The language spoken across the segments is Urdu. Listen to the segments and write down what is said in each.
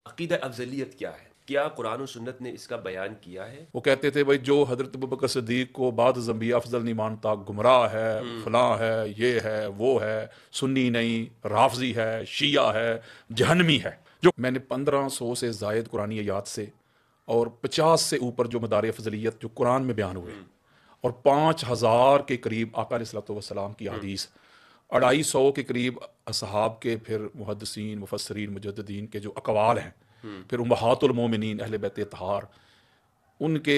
عقیدہ افضلیت کیا ہے؟ کیا قرآن و سنت نے اس کا بیان کیا ہے؟ وہ کہتے تھے بھائی جو حضرت ابوبکر صدیق کو بعد از انبیاء افضل نہیں مانتا گمراہ ہے، فلاں ہے، یہ ہے، وہ ہے، سنی نہیں، رافضی ہے، شیعہ ہے، جہنمی ہے۔ جو میں نے 1500 سے زائد قرآنی آیات سے اور 50 سے اوپر جو مدار افضلیت جو قرآن میں بیان ہوئے اور 5000 کے قریب آقا علیہ الصلوۃ والسلام کی حدیث، 250 کے قریب اصحاب کے، پھر محدثین، مفسرین، مجددین کے جو اقوال ہیں، پھر امہات المومنین اہل بیت اطہار، ان کے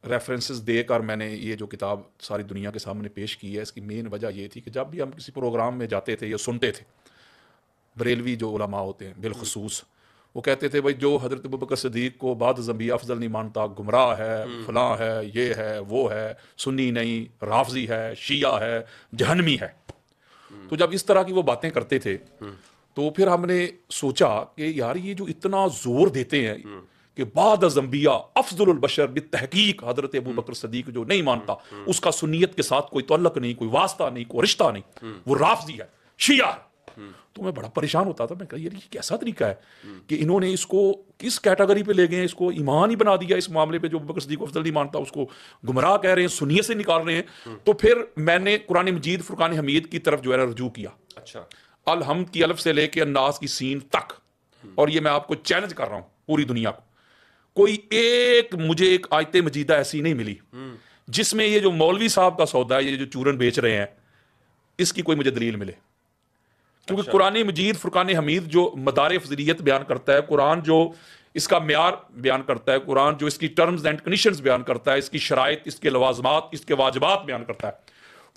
ریفرنسز دے کر میں نے یہ جو کتاب ساری دنیا کے سامنے پیش کی ہے۔ اس کی مین وجہ یہ تھی کہ جب بھی ہم کسی پروگرام میں جاتے تھے یا سنتے تھے، بریلوی جو علماء ہوتے ہیں بالخصوص، وہ کہتے تھے بھائی جو حضرت ابوبکر صدیق کو بعد از انبیاء افضل نہیں مانتا گمراہ ہے، فلاں ہے، یہ ہے، وہ ہے، سنی نہیں، رافضی ہے، شیعہ ہے، جہنمی ہے۔ تو جب اس طرح کی وہ باتیں کرتے تھے تو پھر ہم نے سوچا کہ یار یہ جو اتنا زور دیتے ہیں کہ بعد از انبیاء افضل البشر، بالتحقیق حضرت ابوبکر صدیق جو نہیں مانتا اس کا سنیت کے ساتھ کوئی تعلق نہیں، کوئی واسطہ نہیں، کوئی رشتہ نہیں، وہ رافضی ہے، شیعہ ہے۔ تو میں بڑا پریشان ہوتا تھا، میں کہا یار یہ کیسا طریقہ ہے کہ انہوں نے اس کو کس کیٹیگری پہ لے گئے ہیں، اس کو ایمان ہی بنا دیا اس معاملے پہ، جو ابوبکر صدیق کو افضل نہیں مانتا اس کو گمراہ کہہ رہے ہیں، سنیت سے نکال رہے ہیں۔ تو پھر میں نے قرآن مجید فرقان حمید کی طرف جو ہے رجوع کیا، اچھا، الحمد کی الف سے لے کے الناس کی سین تک، اور یہ میں آپ کو چیلنج کر رہا ہوں پوری دنیا کو، کوئی ایک مجھے ایک آیت مجیدہ ایسی نہیں ملی جس میں یہ جو مولوی صاحب کا سودا ہے، یہ جو چورن بیچ رہے ہیں، اس کی کوئی مجھے دلیل ملے۔ کیونکہ قرآن مجید فرقان حمید جو مدار افضلیت بیان کرتا ہے، قرآن جو اس کا معیار بیان کرتا ہے، قرآن جو اس کی ٹرمز اینڈ کنڈیشنز بیان کرتا ہے، اس کی شرائط، اس کے لوازمات، اس کے واجبات بیان کرتا ہے،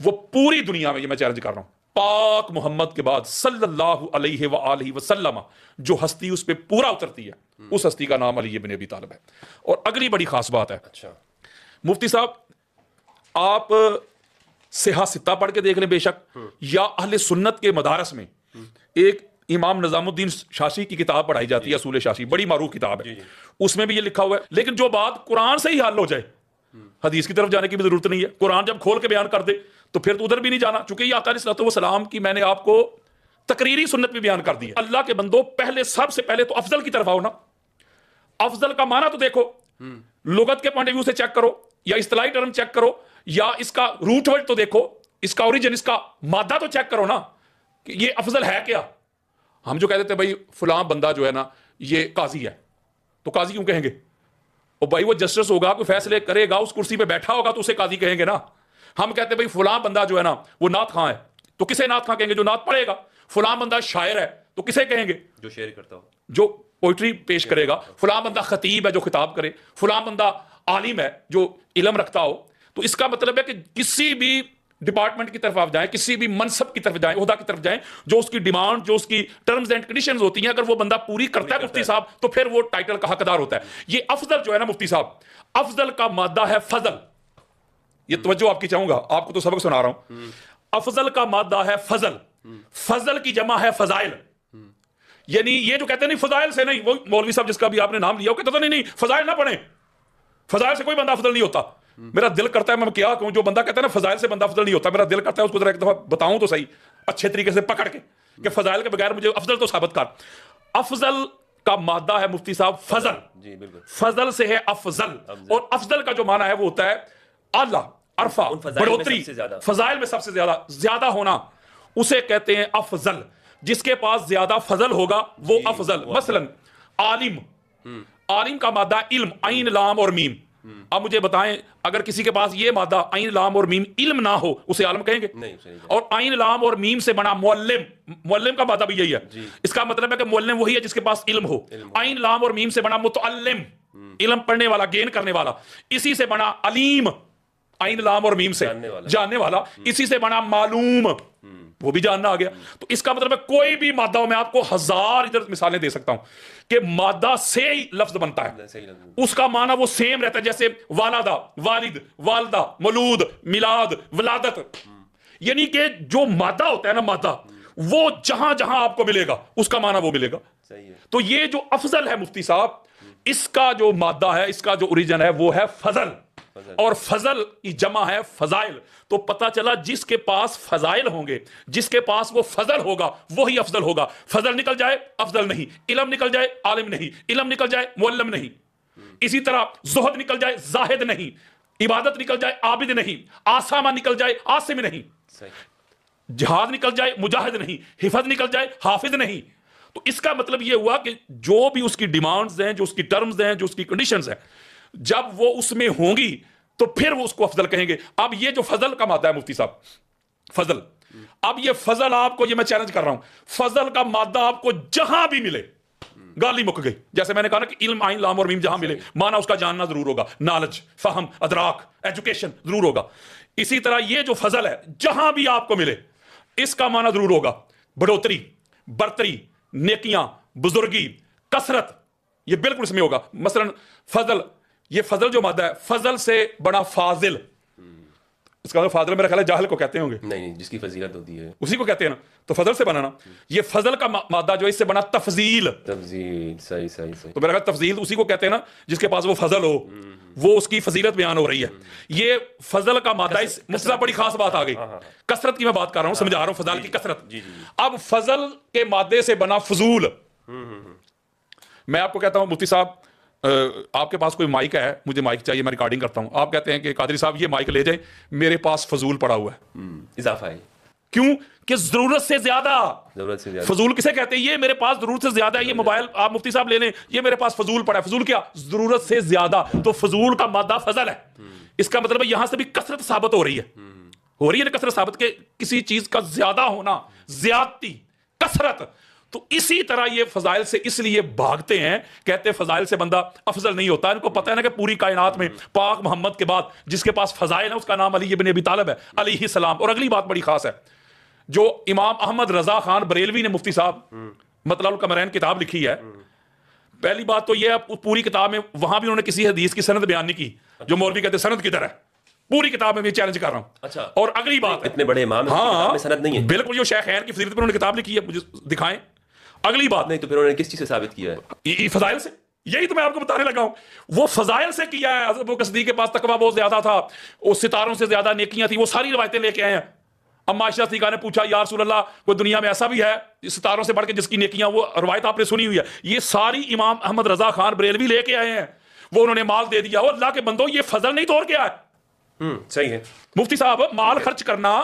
وہ پوری دنیا میں، یہ میں چیلنج کر رہا ہوں، پاک محمد کے بعد صلی اللہ علیہ وآلہ وسلم جو ہستی اس پہ پورا اترتی ہے، اس ہستی کا نام علی بن ابی طالب ہے۔ اور اگلی بڑی خاص بات ہے، اچھا، مفتی صاحب آپ صحاح ستہ پڑھ کے دیکھ لیں بے شک، یا اہل سنت کے مدارس میں ایک امام نظام الدین شاشی کی کتاب پڑھائی جاتی ہے، اصول شاشی، بڑی معروف کتاب ہے، اس میں بھی یہ لکھا ہوا ہے۔ لیکن جو بات قرآن سے ہی حل ہو جائے، حدیث کی طرف جانے کی بھی ضرورت نہیں ہے، قرآن جب کھول کے بیان کر دے تو پھر تو ادھر بھی نہیں جانا، چونکہ یہ آقا علیہ الصلوۃ والسلام کی میں نے آپ کو تقریری سنت بھی بیان کر دی ہے۔ اللہ کے بندو، پہلے سب سے پہلے تو افضل کی طرف آؤ نا۔ افضل کا معنی تو دیکھو، لغت کے پوائنٹ آف ویو سے چیک کرو، یا اصطلاحی ٹرم چیک کرو، یا اس کا روٹ ورڈ تو دیکھو، اس کا اوریجن، اس کا مادہ تو چیک کرو نا کہ یہ افضل ہے کیا۔ ہم جو کہتے تھے بھائی فلاں بندہ جو ہے نا یہ قاضی ہے، تو قاضی کیوں کہیں گے؟ اور بھائی وہ جسٹس ہوگا، کوئی فیصلے کرے گا، اس کرسی پہ بیٹھا ہوگا تو اسے قاضی کہیں گے نا۔ ہم کہتے ہیں بھائی فلاں بندہ جو ہے نا وہ نعت خواں ہے، تو کسے نعت خواں کہیں گے؟ جو نعت پڑھے گا۔ فلاں بندہ شاعر ہے تو کسے کہیں گے؟ جو شعر کرتا ہو، جو پوئٹری پیش کرے گا۔ فلاں بندہ خطیب ہے جو خطاب کرے، فلاں بندہ عالم ہے جو علم رکھتا ہو۔ تو اس کا مطلب ہے کہ کسی بھی ڈپارٹمنٹ کی طرف آپ جائیں، کسی بھی منصب کی طرف جائیں، عہدہ کی طرف جائیں، جو اس کی ڈیمانڈ، جو اس کی ٹرمز اینڈ کنڈیشنز ہوتی ہیں، اگر وہ بندہ پوری کرتا ہے مفتی صاحب، تو پھر وہ ٹائٹل کا حقدار ہوتا ہے۔ یہ افضل جو ہے نا مفتی صاحب، افضل کا مادہ ہے فضل۔ یہ توجہ آپ کی چاہوں گا، آپ کو تو سبق سنا رہا ہوں۔ افضل کا مادہ ہے فضل، فضل کی جمع ہے فضائل۔ یعنی یہ جو کہتے ہیں نہیں فضائل سے نہیں، وہ مولوی صاحب جس کا بھی آپ نے نام لیا وہ کہتا تھا نہیں فضائل نہ پڑھیں، فضائل سے کوئی بندہ افضل نہیں ہوتا۔ میرا دل کرتا ہے میں کیا کہوں، جو بندہ کہتا ہے نا فضائل سے بندہ افضل نہیں ہوتا، میرا دل کرتا ہے اس کو ذرا ایک دفعہ بتاؤں تو صحیح، اچھے طریقے سے پکڑ کے، کہ فضائل کے بغیر مجھے افضل تو ثابت کر۔ افضل کا مادہ ہے مفتی صاحب فضل، جی بالکل، فضل سے ہے افضل، اور افضل کا جو معنی ہے وہ ہوتا ہے اعلیٰ، عرفہ، بڑھوتری، فضائل میں سب سے زیادہ ہونا، اسے کہتے ہیں افضل۔ جس کے پاس زیادہ فضل ہوگا وہ افضل۔ مثلا عالم، عالم کا مادہ علم، عین لام اور میم۔ اب مجھے بتائیں اگر کسی کے پاس یہ مادہ عین لام اور میم علم نہ ہو، اسے عالم کہیں گے؟ نہیں۔ اور عین لام اور میم سے بنا معلم، معلم کا مادہ بھی یہی ہے۔ اس کا مطلب ہے کہ معلم وہی ہے جس کے پاس علم ہو۔ عین لام اور میم سے بنا متعلم، علم پڑھنے والا، گین کرنے والا۔ اسی سے بنا علیم، عین لام اور میم سے جاننے والا۔ اسی سے بنا معلوم، وہ بھی جاننا آ گیا۔ تو اس کا مطلب ہے کوئی بھی مادہ، میں آپ کو ہزار ادھر مثالیں دے سکتا ہوں کہ مادہ سے ہی لفظ بنتا ہے، اس کا معنی وہ سیم رہتا ہے، جیسے والدہ، والد، والدہ، مولود، میلاد، ولادت۔ یعنی کہ جو مادہ ہوتا ہے نا، مادہ وہ جہاں جہاں آپ کو ملے گا اس کا معنی وہ ملے گا۔ تو یہ جو افضل ہے مفتی صاحب، اس کا جو مادہ ہے، اس کا جو اوریجن ہے وہ ہے فضل۔ اور فضل کی جمع ہے فضائل. تو پتا چلا جس کے پاس فضائل ہوں گے, جس کے پاس وہ فضل ہوگا, وہی افضل ہوگا. فضل نکل جائے افضل نہیں, علم نکل جائے عالم نہیں, علم نکل جائے معلم نہیں. اسی طرح زہد نکل جائے زاہد نہیں, عبادت نکل جائے عابد نہیں, آسامہ نکل جائے عاصم نہیں, جہاد نکل جائے مجاہد نہیں, حفظ نکل جائے حافظ نہیں. تو اس کا مطلب یہ ہوا کہ جو بھی اس کی ڈیمانڈز ہیں, جو اس کی ٹرمز ہیں, جو اس کی کنڈیشنز ہیں, جب وہ اس میں ہوں گی تو پھر وہ اس کو افضل کہیں گے. اب یہ جو فضل کا مادہ ہے مفتی صاحب, فضل, اب یہ فضل آپ کو, یہ میں چیلنج کر رہا ہوں, فضل کا مادہ آپ کو جہاں بھی ملے, گالی مک گئی. جیسے میں نے کہا نا کہ علم عین لام اور میم جہاں ملے, مانا اس کا جاننا ضرور ہوگا, نالج, فہم, ادراک, ایجوکیشن ضرور ہوگا. اسی طرح یہ جو فضل ہے جہاں بھی آپ کو ملے اس کا معنی ضرور ہوگا بڑھوتری, برتری, نیکیاں, بزرگی, کثرت, یہ بالکل اس میں ہوگا. مثلا فضل, یہ فضل جو مادہ ہے, فضل سے بڑا فاضل, اس کا فاضل میرا خیال ہے جاہل کو کہتے ہوں گے, نہیں جس کی فضیلت ہوتی ہے اسی کو کہتے ہیں نا. تو فضل سے بنا نا, یہ فضل کا مادہ جو ہے اس سے بنا تفضیل. تفضیل, صحیح صحیح صحیح. تو میرا خیال تفضیل اسی کو کہتے ہیں نا جس کے پاس وہ فضل ہو, وہ اس کی فضیلت بیان ہو رہی ہے. یہ فضل کا مادہ, اس مسئلہ بڑی خاص بات آ گئی, کثرت کی میں بات کر رہا ہوں, سمجھا رہا ہوں فضل کی کثرت. اب فضل کے مادے سے بنا فضول. میں آپ کو کہتا ہوں مفتی صاحب, آپ کے پاس کوئی مائک ہے, مجھے مائک چاہیے, میں ریکارڈنگ کرتا ہوں, آپ کہتے ہیں کہ قادری صاحب یہ مائک لے جائیں, میرے پاس فضول پڑا ہوا ہے, اضافہ ہے. کیوں کہ ضرورت سے زیادہ. ضرورت سے زیادہ فضول کسے کہتے ہیں؟ یہ میرے پاس ضرورت سے زیادہ ہے, یہ موبائل آپ مفتی صاحب لے لیں, یہ میرے پاس فضول پڑا ہے. فضول کیا؟ ضرورت سے زیادہ. تو فضول کا مادہ فضل ہے. اس کا مطلب ہے یہاں سے بھی کثرت ثابت ہو رہی ہے, ہو رہی ہے نا کثرت ثابت, کہ کسی چیز کا زیادہ ہونا, زیادتی, کثرت. تو اسی طرح یہ فضائل سے اس لیے بھاگتے ہیں, کہتے ہیں فضائل سے بندہ افضل نہیں ہوتا. ان کو پتہ ہے نا کہ پوری کائنات میں پاک محمد کے بعد جس کے پاس فضائل ہے اس کا نام علی ابن ابی طالب ہے علیہ السلام. اور اگلی بات بڑی خاص ہے, جو امام احمد رضا خان بریلوی نے مفتی صاحب مطلع القمرین کتاب لکھی ہے, پہلی بات تو یہ ہے پوری کتاب میں وہاں بھی انہوں نے کسی حدیث کی سند بیان نہیں کی, جو مولوی کہتے ہیں سند کدھر ہے, پوری کتاب میں چیلنج کر رہا ہوں. اچھا, اور اگلی بات, اتنے بڑے امام ہیں, کتاب میں سند نہیں ہے. بالکل, جو شیخین کی فضیلت پر انہوں نے کتاب لکھی ہے, مجھے دکھائیں. اگلی بات, نہیں تو پھر انہوں نے کس چیز سے ثابت کیا ہے؟ فضائل سے. یہی تو میں آپ کو بتانے لگا ہوں, وہ فضائل سے کیا ہے. حضرت ابوبکر صدیق کے پاس تقویٰ بہت زیادہ تھا, وہ ستاروں سے زیادہ نیکیاں تھیں, وہ ساری روایتیں لے کے آئے ہیں. اما عائشہ صدیقہ نے پوچھا یا رسول اللہ, کوئی دنیا میں ایسا بھی ہے ستاروں سے بڑھ کے جس کی نیکیاں, وہ روایت آپ نے سنی ہوئی ہے. یہ ساری امام احمد رضا خان بریلوی لے کے آئے ہیں, وہ انہوں نے مال دے دیا. اور اللہ کے بندو, یہ فضل نہیں توڑ کے آئے. صحیح ہے مفتی صاحب, مال خرچ کرنا,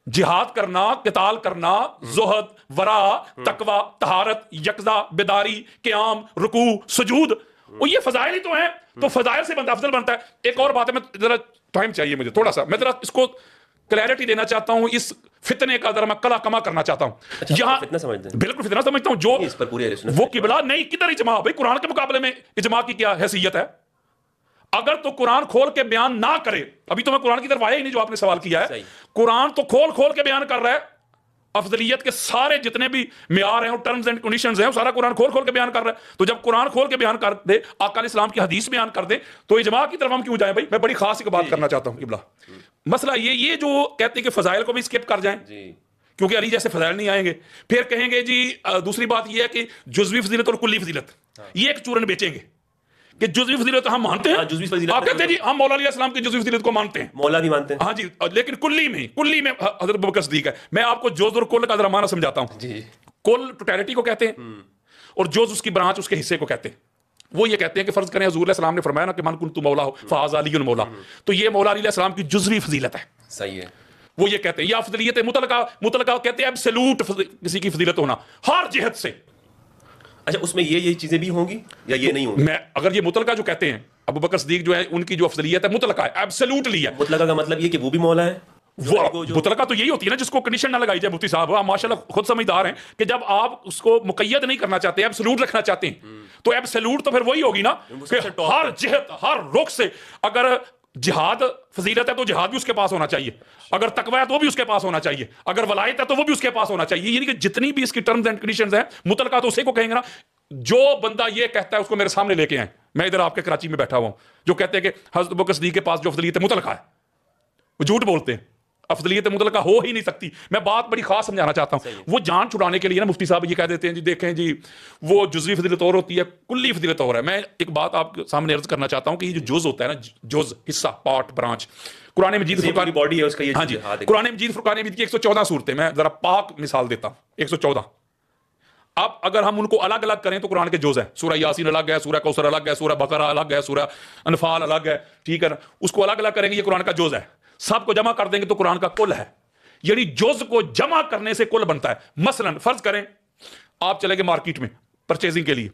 جہاد کرنا, قتال کرنا, زہد, ورع, تقوی, طہارت, یقظہ, بیداری, قیام, رکوع, سجود, وہ یہ فضائل ہی تو ہیں. تو فضائل سے بندہ افضل بنتا ہے. ایک اور بات ہے, میں ذرا ٹائم چاہیے مجھے تھوڑا سا, میں ذرا اس کو کلیئرٹی دینا چاہتا ہوں, اس فتنے کا ذرا میں کلا کما کرنا چاہتا ہوں. یہاں فتنہ سمجھتے ہیں؟ بالکل فتنہ سمجھتا ہوں. جو اس پر پوری وہ قبلہ نہیں, کدھر اجماع بھائی, قرآن کے مقابلے میں اجماع کی کیا حیثیت ہے؟ اگر تو قرآن کھول کے بیان نہ کرے, ابھی تو میں قرآن کی طرف آیا ہی نہیں جو آپ نے سوال کیا ہے, قرآن تو کھول کے بیان کر رہا ہے, افضلیت کے سارے جتنے بھی معیار ہیں اور ٹرمز اینڈ کنڈیشنز ہیں, وہ سارا قرآن کھول کے بیان کر رہا ہے. تو جب قرآن کھول کے بیان کر دے, آقا علیہ السلام کی حدیث بیان کر دے, تو اجماع کی طرف ہم کیوں جائیں بھائی؟ میں بڑی خاص ایک بات کرنا چاہتا ہوں قبلہ. مسئلہ یہ جو کہتے ہیں کہ فضائل کو بھی اسکپ کر جائیں کیونکہ علی جیسے فضائل نہیں آئیں گے, پھر کہیں گے جی دوسری بات یہ ہے کہ جزوی فضیلت اور کلی فضیلت, یہ ایک چورن بیچیں گے کہ جزوی فضیلت ہم مانتے ہیں. آپ کہتے ہیں جی ہم مولا علیہ السلام کی جزوی فضیلت کو مانتے ہیں, مولا بھی مانتے ہیں, ہاں جی, لیکن کلی میں حضرت ابوبکر صدیق ہے. میں آپ کو جوز اور کل کا ذرا معنی سمجھاتا ہوں. کل ٹوٹیلٹی کو کہتے ہیں, اور جوز اس کی برانچ, اس کے حصے کو کہتے ہیں. وہ یہ کہتے ہیں کہ فرض کریں حضور علیہ السلام نے فرمایا نا کہ من کنت مولا فہذا علی مولا, تو یہ مولا علیہ السلام کی جزوی فضیلت ہے. صحیح ہے, وہ یہ کہتے ہیں. یا فضیلت مطلقہ کہتے ہیں ایبسولوٹ کسی کی فضیلت ہونا ہر جہت سے. اچھا, اس میں یہ چیزیں بھی ہوں گی یا یہ نہیں ہوں گی؟ میں اگر یہ مطلقہ جو کہتے ہیں, ابوبکر صدیق جو ہے ان کی جو افضلیت ہے مطلقہ ہے, ایبسولوٹلی ہے. مطلقہ کا مطلب یہ کہ وہ بھی مولا ہے. وہ مطلقہ تو یہی ہوتی ہے نا جس کو کنڈیشن نہ لگائی جائے. مفتی صاحب آپ ماشاءاللہ خود سمجھدار ہیں کہ جب آپ اس کو مقید نہیں کرنا چاہتے, ایبسولوٹ رکھنا چاہتے ہیں, تو ایبسولوٹ تو پھر وہی ہوگی نا کہ ہر جہت, ہر رخ سے. اگر جہاد فضیلت ہے تو جہاد بھی اس کے پاس ہونا چاہیے, اگر تقوی ہے تو وہ بھی اس کے پاس ہونا چاہیے, اگر ولایت ہے تو وہ بھی اس کے پاس ہونا چاہیے. یعنی کہ جتنی بھی اس کی ٹرمز اینڈ کنڈیشنز ہیں مطلقہ تو اسے کو کہیں گے نا. جو بندہ یہ کہتا ہے اس کو میرے سامنے لے کے آئیں. میں ادھر آپ کے کراچی میں بیٹھا ہوا ہوں, جو کہتے ہیں کہ حضرت ابوبکر صدیق کے پاس جو افضلیت ہے مطلقہ ہے, وہ جھوٹ بولتے ہیں. افضلیت مطلقہ ہو ہی نہیں سکتی. میں بات بڑی خاص سمجھانا چاہتا ہوں. وہ جان چھڑانے کے لیے نا مفتی صاحب یہ کہہ دیتے ہیں جی دیکھیں جی وہ جزوی فضیلت اور ہوتی ہے, کلی فضیلت اور ہے. میں ایک بات آپ کے سامنے عرض کرنا چاہتا ہوں کہ یہ جو جز ہوتا ہے نا, جز حصہ پارٹ برانچ, قرآن مجید فرقان باڈی ہے اس کا یہ. ہاں جی, قرآن مجید فرقان مجید کی 114 صورتیں, میں ذرا پاک مثال دیتا ہوں 114. اب اگر ہم ان کو الگ الگ کریں تو قرآن کے جز ہیں. سورہ یاسین الگ ہے, سورہ کوثر الگ ہے, سورہ بقرہ الگ ہے, سورہ انفال الگ ہے, ٹھیک ہے نا. اس کو الگ الگ کریں گے یہ قرآن کا جز ہے. سب کو جمع کر دیں گے تو قرآن کا کل ہے. یعنی جز کو جمع کرنے سے کل بنتا ہے. مثلا فرض کریں آپ چلے گئے مارکیٹ میں پرچیزنگ کے لیے,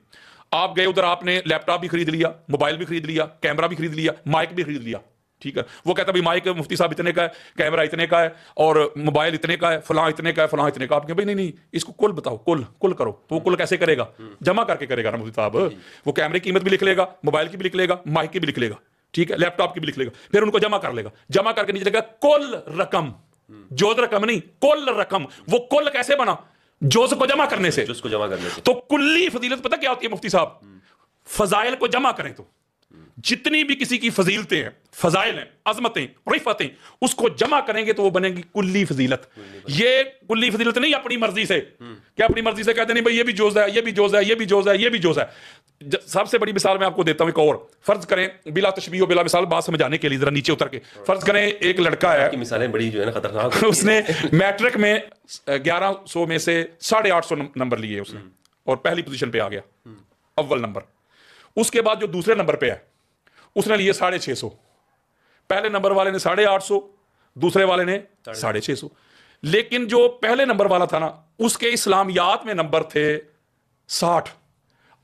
آپ گئے ادھر, آپ نے لیپ ٹاپ بھی خرید لیا, موبائل بھی خرید لیا, کیمرہ بھی خرید لیا, مائک بھی خرید لیا, ٹھیک ہے. وہ کہتا ہے بھائی مائک مفتی صاحب اتنے کا ہے, کیمرہ اتنے کا ہے, اور موبائل اتنے کا ہے, فلاں اتنے کا ہے, فلاں اتنے کا. آپ کہیں بھائی نہیں اس کو کل بتاؤ, کل کرو. تو وہ کل کیسے کرے گا؟ جمع کر کے کرے گا نا مفتی صاحب. وہ کیمرے کی قیمت بھی لکھ لے گا, موبائل کی بھی لکھ لے گا, مائک کی بھی لکھ لے گا, ٹھیک ہے, لیپ ٹاپ کی بھی لکھ لے گا, پھر ان کو جمع کر لے گا. جمع کر کے نیچے لگا کل رقم, جوز رقم نہیں, کل رقم. وہ کل کیسے بنا؟ جوز کو جمع کرنے سے. جز کو جمع کرنے سے. تو کلی فضیلت پتہ کیا ہوتی ہے مفتی صاحب؟ فضائل کو جمع کریں تو جتنی بھی کسی کی فضیلتیں ہیں, فضائل ہیں, عظمتیں, رفتیں, اس کو جمع کریں گے تو وہ بنے گی کلی فضیلت. یہ کلی فضیلت نہیں اپنی مرضی سے, کیا اپنی مرضی سے کہتے نہیں بھائی یہ بھی جوز ہے, یہ بھی جوز ہے, یہ بھی جوز ہے, یہ بھی جوز ہے. سب سے بڑی مثال میں آپ کو دیتا ہوں ایک اور. فرض کریں بلا تشبیہ و بلا مثال, بات سمجھانے کے لیے ذرا نیچے اتر کے فرض کریں ایک لڑکا ہے, مثالیں بڑی جو ہے نا خطرناک. اس نے میٹرک میں 1100 میں سے 850 نمبر لیے اس نے, اور پہلی پوزیشن پہ آ گیا, اول نمبر. اس کے بعد جو دوسرے نمبر پہ ہے اس نے لیے 650. پہلے نمبر والے نے 850, دوسرے والے نے 650. لیکن جو پہلے نمبر والا تھا نا اس کے اسلامیات میں نمبر تھے 60,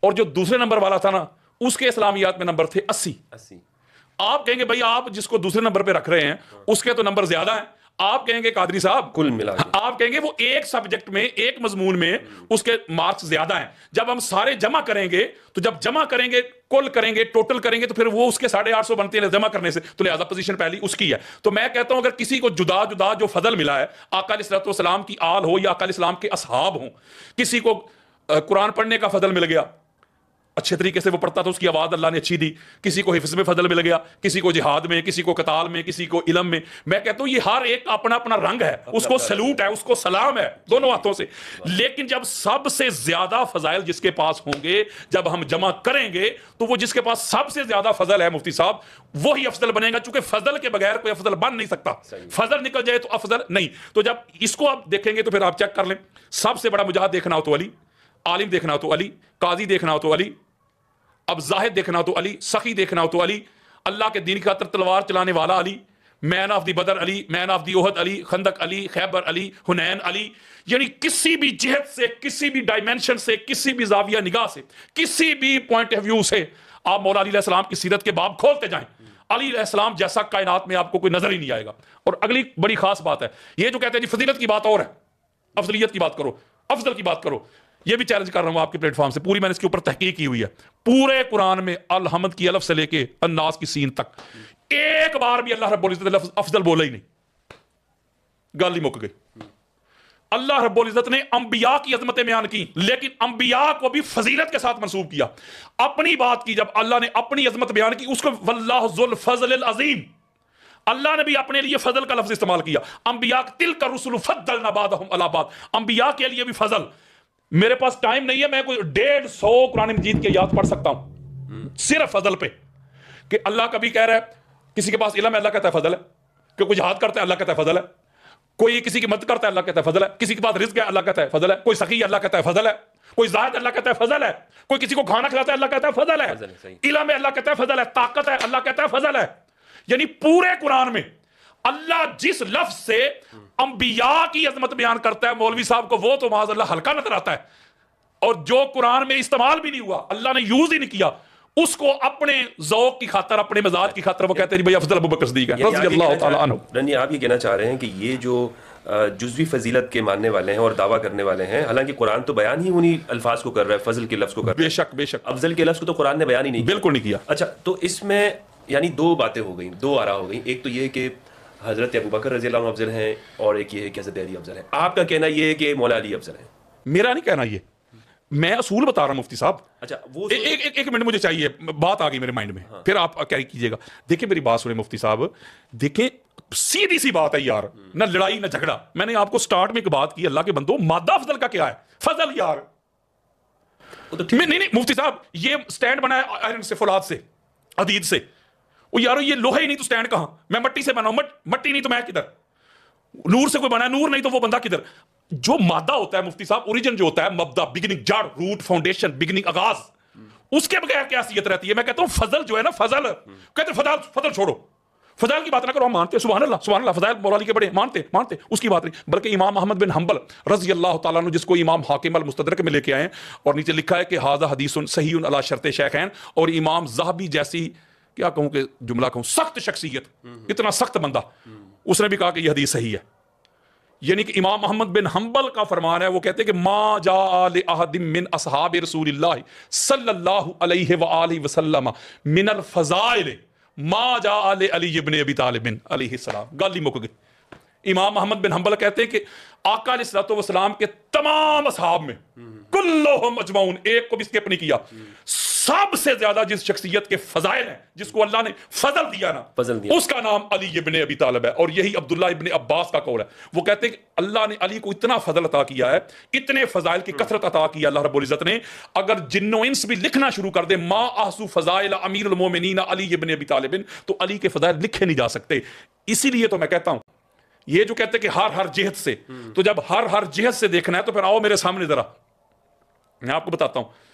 اور جو دوسرے نمبر والا تھا نا اس کے اسلامیات میں نمبر تھے 80. آپ کہیں گے بھائی آپ جس کو دوسرے نمبر پہ رکھ رہے ہیں اس کے تو نمبر زیادہ ہیں. آپ کہیں گے قادری صاحب کل ملا کے, آپ کہیں گے وہ ایک سبجیکٹ میں, ایک مضمون میں اس کے مارکس زیادہ ہیں. جب ہم سارے جمع کریں گے تو جب جمع کریں گے, کل کریں گے, ٹوٹل کریں گے, تو پھر وہ اس کے 850 بنتے ہیں جمع کرنے سے, تو لہذا پوزیشن پہلی اس کی ہے. تو میں کہتا ہوں اگر کسی کو جدا جدا جو فضل ملا ہے, آقا علیہ الصلوۃ والسلام کی آل ہو یا آقا علیہ السلام کے اصحاب ہوں, کسی کو قرآن پڑھنے کا فضل مل گیا, اچھے طریقے سے وہ پڑھتا تھا, اس کی آواز اللہ نے اچھی دی, کسی کو حفظ میں فضل مل گیا, کسی کو جہاد میں, کسی کو قتال میں, کسی کو علم میں. میں کہتا ہوں یہ ہر ایک اپنا اپنا رنگ ہے, اس کو سلوٹ ہے, اس کو سلام ہے دونوں ہاتھوں سے. لیکن جب سب سے زیادہ فضائل جس کے پاس ہوں گے, جب ہم جمع کریں گے تو وہ جس کے پاس سب سے زیادہ فضل ہے مفتی صاحب وہی افضل بنے گا, چونکہ فضل کے بغیر کوئی افضل بن نہیں سکتا. فضل نکل جائے تو افضل نہیں. تو جب اس کو آپ دیکھیں گے تو پھر آپ چیک کر لیں, سب سے بڑا مجاہد دیکھنا ہو تو علی, عالم دیکھنا ہو تو علی, قاضی دیکھنا ہو تو علی, اب زاہد دیکھنا ہو تو علی, سخی دیکھنا ہو تو علی, اللہ کے دین کی خاطر تلوار چلانے والا علی, مین of the Badr Ali, main of the احد علی, خندق علی, خیبر علی, حنین علی. یعنی کسی بھی جہت سے, کسی بھی ڈائمینشن سے, کسی بھی زاویہ نگاہ سے, کسی بھی پوائنٹ آف ویو سے آپ مولا علی علیہ السلام کی سیرت کے باب کھولتے جائیں, علی علیہ السلام جیسا کائنات میں آپ کو کوئی نظر ہی نہیں آئے گا. اور اگلی بڑی خاص بات ہے, یہ جو کہتے ہیں جی فضیلت کی بات اور ہے, افضلیت کی بات کرو, افضل کی بات کرو, یہ بھی چیلنج کر رہا ہوں آپ کے پلیٹ فارم سے, پوری میں نے اس کے اوپر تحقیق کی ہوئی ہے. پورے قرآن میں الحمد کی الف سے لے کے الناس کی سین تک ایک بار بھی اللہ رب العزت نے لفظ افضل بولا ہی نہیں, گل ہی مک گئی. اللہ رب العزت نے انبیاء کی عظمتیں بیان کی, لیکن انبیاء کو بھی فضیلت کے ساتھ منسوب کیا. اپنی بات کی جب اللہ نے اپنی عظمت بیان کی, اس کو واللہ ذو الفضل العظیم, اللہ نے بھی اپنے لیے فضل کا لفظ استعمال کیا. انبیاء تلک الرسل فضلنا بعضهم علی بعض, انبیاء کے لیے بھی فضل. میرے پاس ٹائم نہیں ہے, میں کوئی 150 قرآن مجید کے آیات پڑھ سکتا ہوں صرف فضل پہ, کہ اللہ کبھی کہہ رہا ہے کسی کے پاس علم ہے اللہ کہتا ہے فضل ہے, کہ کوئی جہاد کرتا ہے اللہ کہتا ہے فضل ہے, کوئی کسی کی مدد کرتا ہے اللہ کہتا ہے فضل ہے, کسی کے پاس رزق ہے اللہ کہتا ہے فضل ہے, کوئی سخی ہے اللہ کہتا ہے فضل ہے, کوئی زاہد اللہ کہتا ہے فضل ہے, کوئی کسی کو کھانا کھلاتا ہے اللہ کہتا ہے فضل ہے, علم ہے اللہ کہتا ہے فضل ہے, طاقت ہے اللہ کہتا ہے فضل ہے. یعنی پورے قرآن میں اللہ جس لفظ سے انبیاء کی عظمت بیان کرتا ہے, مولوی صاحب کو وہ تو معاذ اللہ ہلکا نظر آتا ہے, اور جو قرآن میں استعمال بھی نہیں ہوا, اللہ نے یوز ہی نہیں کیا, اس کو اپنے ذوق کی خاطر, اپنے مزاج کی خاطر وہ کہتے ہیں بھائی افضل ابو بکر صدیق ہے رضی اللہ تعالی عنہ. رنی آپ یہ کہنا چاہ رہے ہیں کہ یہ جو جزوی فضیلت کے ماننے والے ہیں اور دعویٰ کرنے والے ہیں, حالانکہ قرآن تو بیان ہی انہی الفاظ کو کر رہا ہے, فضل کے لفظ کو کر رہا ہے. بے شک بے شک, افضل کے لفظ کو تو قرآن نے بیان ہی نہیں کیا, بالکل نہیں کیا. اچھا, تو اس میں یعنی دو باتیں ہو گئیں, دو آراء ہو گئیں. ایک تو یہ کہ حضرت ابو بکر رضی اللہ عنہ افضل ہیں, اور ایک یہ ہے کہ حضرت علی افضل ہے. آپ کا کہنا یہ ہے کہ مولا علی افضل ہے. میرا نہیں کہنا یہ, میں اصول بتا رہا ہوں مفتی صاحب. اچھا وہ ایک منٹ مجھے چاہیے, بات آ گئی میرے مائنڈ میں, پھر آپ کیا کیجئے گا. دیکھیں میری بات سنیں مفتی صاحب, دیکھیں سیدھی سی بات ہے یار, نہ لڑائی نہ جھگڑا. میں نے آپ کو سٹارٹ میں ایک بات کی, اللہ کے بندو مادہ افضل کا کیا ہے؟ فضل یار. نہیں مفتی صاحب, یہ سٹینڈ بنا ہے آئرن سے, فولاد سے, حدید سے. وہ یارو یہ لوہا ہی نہیں تو سٹینڈ کہاں؟ میں مٹی سے بنا ہوں, مٹی نہیں تو میں کدھر؟ نور سے کوئی بنا ہے, نور نہیں تو وہ بندہ کدھر؟ جو مادہ ہوتا ہے مفتی صاحب, اوریجن جو ہوتا ہے, مبدا, بگننگ, جڑ, روٹ, فاؤنڈیشن, بگننگ, آغاز, اس کے بغیر کیا حیثیت رہتی ہے؟ میں کہتا ہوں فضل جو ہے نا, فضل کہتے ہیں, فضل چھوڑو, فضائل کی بات نہ کرو. ہم مانتے ہیں, سبحان اللہ, فضائل مولا علی کے بڑے, مانتے اس کی بات نہیں. بلکہ امام احمد بن حنبل رضی اللہ تعالیٰ عنہ, جس کو امام حاکم المستدرک میں لے کے آئے ہیں, اور نیچے لکھا ہے کہ ھذا حدیث صحیح علی شرط شیخین, اور امام ذہبی جیسی, کیا کہوں کہ جملہ کہوں, سخت شخصیت, اتنا سخت بندہ, اس نے بھی کہا کہ یہ حدیث صحیح ہے. یعنی کہ امام محمد بن حنبل کا فرمان ہے, وہ کہتے ہیں کہ ما جاء لأحد من اصحاب رسول اللہ صلی اللہ علیہ وآلہ وسلم من الفضائل ما جاء لعلی ابن ابی طالب علیہ السلام. گل ہی مک گئی. امام محمد بن حنبل کہتے ہیں کہ آقا علیہ الصلوۃ والسلام کے تمام اصحاب میں کلہم اجمعون, ایک کو بھی اسکپ نہیں کیا, سب سے زیادہ جس شخصیت کے فضائل ہیں, جس کو اللہ نے فضل دیا نا, اس کا نام علی ابن ابی طالب ہے. اور یہی عبداللہ ابن عباس کا قول ہے. وہ کہتے ہیں کہ اللہ نے علی کو اتنا فضل عطا کیا ہے, اتنے فضائل کی کثرت عطا کی اللہ رب العزت نے, اگر جن و انس بھی لکھنا شروع کر دے ما احصو فضائل امیر المومنین علی ابن ابی طالب, تو علی کے فضائل لکھے نہیں جا سکتے. اسی لیے تو میں کہتا ہوں, یہ جو کہتے ہیں کہ ہر جہت سے, تو جب ہر جہت سے دیکھنا ہے تو پھر آؤ میرے سامنے ذرا, میں آپ کو بتاتا ہوں.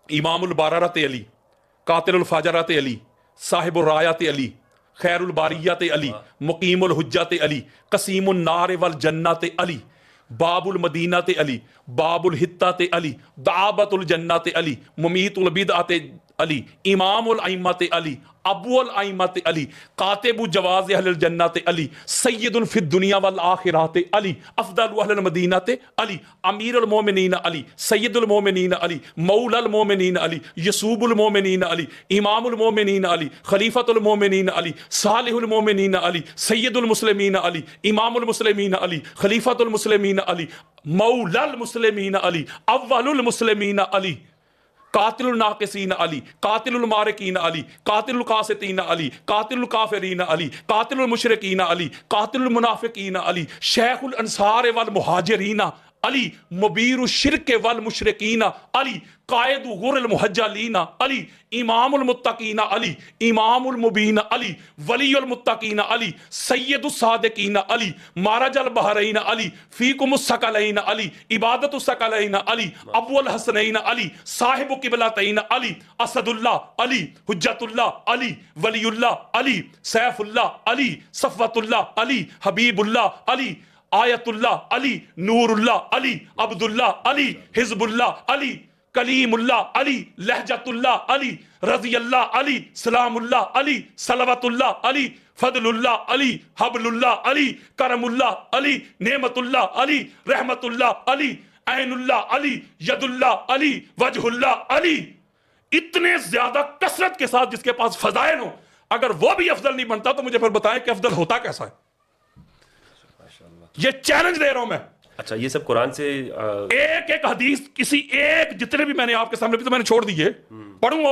امام الباررات علی, قاتل الفاجرات علی, صاحب الرایات علی, خیر الباریات علی, مقیم الحجات علی, قسیم النار والجنات علی, باب المدینات علی, باب الحطات علی, دعابت الجنات علی, ممیت البدعات علی, امام الائمات علی, ابو الائمات علی, کاتب جواز اہل الجنات علی, سید فی الدنیا والآخرات علی, افضل اہل المدینات علی, امیر المومنین علی, سید المومنین علی, مولا المومنین علی, یسوب المومنین علی, امام المومنین علی, خلیفۃ المومنین علی, صالح المومنین علی, سید المسلمین علی, امام المسلمین علی, خلیفۃ المسلمین علی, مولا المسلمین علی, اول المسلمین علی, قاتل الناقصین علی, قاتل المارقین علی, قاتل القاسطین علی, قاتل الکافرین علی, قاتل المشرکین علی, قاتل المنافقین علی, شیخ الانصار والمہاجرین علی, مبیر الشرک والمشرکین علی, قائد غر المحجلین علی, امام المتقین علی, امام المبین علی, ولی المتقین علی, سید الصادقین علی, مارج البحرین علی, فیکم الثقلین علی, عبادت الثقلین علی, ابو الحسنین علی, صاحب قبلتین علی, اسد اللہ علی, حجت اللہ علی, ولی اللہ علی, سیف اللہ علی, صفوت اللہ علی, حبیب اللہ علی, آیت اللہ علی, نور اللہ علی, عبداللہ علی, حزب اللہ علی, کلیم اللہ علی, لہجت اللہ علی, رضی اللہ علی, سلام اللہ علی, صلوات اللہ علی, فضل اللہ علی, حبل اللہ علی, کرم اللہ علی, نعمت اللہ علی, رحمت اللہ علی, عین اللہ علی, ید اللہ علی, وجہ اللہ علی. اتنے زیادہ کثرت کے ساتھ جس کے پاس فضائل ہوں, اگر وہ بھی افضل نہیں بنتا تو مجھے پھر بتائیں کہ افضل ہوتا کیسا ہے. یہ چیلنج دے رہا ہوں میں. اچھا یہ سب قرآن سے ایک حدیث, کسی ایک, جتنے بھی میں نے آپ کے سامنے بھی تو میں نے چھوڑ دیے, پڑھوں